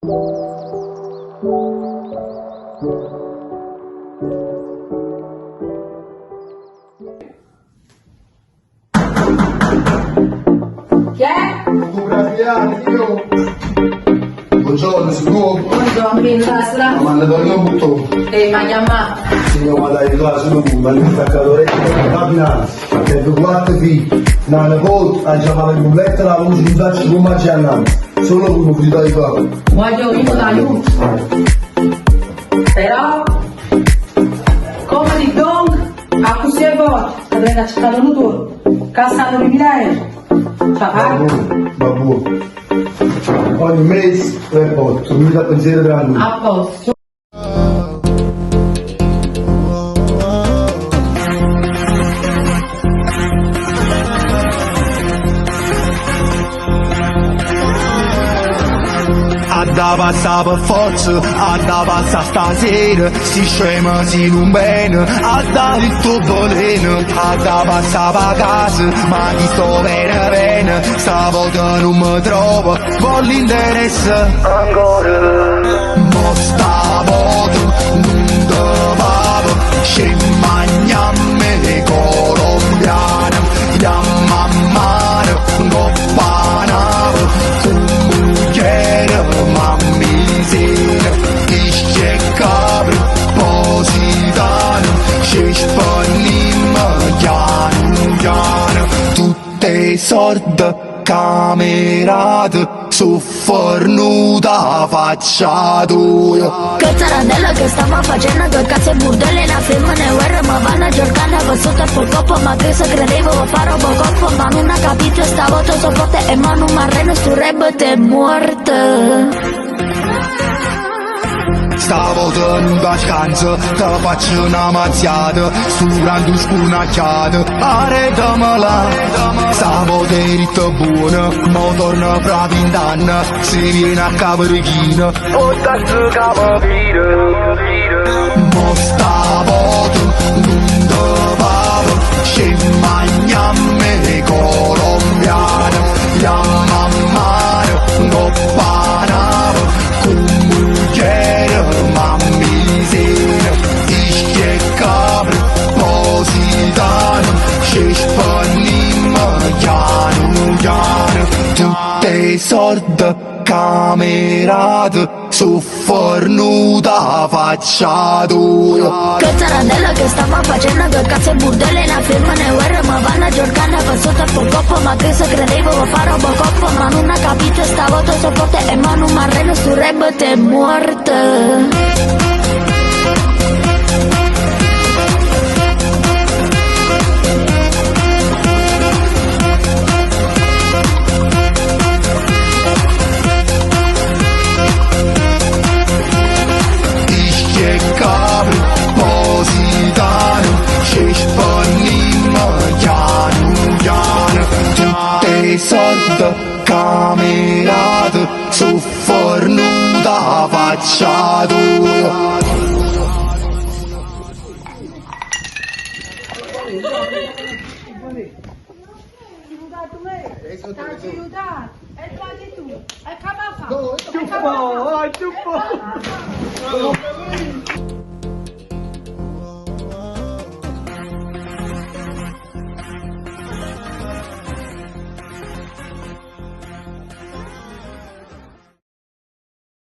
Chi è? Fotografia, io. Buongiorno, sicuro? Buongiorno, buonasera. Ma manda da io butto. Ma chiama? Signor, ma dai, là, sono tu, ma mi fa calore, ma binare. Per 4 figli, una volta, a chiamare il bulletto, la voce di faccio come ci andiamo. Solo come finito di qua. Voglio io l'aiuto. Però, come di dong, a così è voto, che venga accettato un turno. Cassato 2000 euro. Papà? Babbo. Ogni mese, 3 volte, sono venuto a pensiero per anni. A posto. Da passa per forza, da passa stasera, si scema si non bene, da tutto boleno, da passa per casa, ma chi sto bene bene, stavolta non mi trovo, voglio interesse ancora, mo stavolta non te vado, scema gnamme colombiana, gnamme mare, coppa nave, misera, isce cabri, positano, ci spanimmo piano piano, tutte sorte camerate, su fornuta faccia tua. Che tarantella che stiamo facendo, che cazzo è burdelle, la femmina guerra, ma vanno giocando per sotto il coppo, ma che se credevo fare Robocop, ma non ha capito stavolta so forte e ma non marreno stu rap te morte. Stavolta non da scanso, te faccio una mazziata, stu grande spurnacchiata, arredamela, stavolta è ritto buono, mo torna proprio in danno, si viene a Cavarichino, o cazzo capire, mo stavolta non te vado, scemma gnamme colombiana, gnamme mare, coppa nave, ma misera, isce cabri, positano, ci spanimmo piano piano, tutte sorte camerate, su fornuta faccia tua. Che tarantella che stiamo facendo, che cazzo è burdelle, la femmina guerra, ma vanno giocando per sotto il coppo, ma che se credevo fare Robocop, ma non ha capito stavolta so forte e ma non marreno stu rap te morte. Positano, ci spanimmo piano piano, tutte sorte camerate, su fornuta faccia tua. E come fa?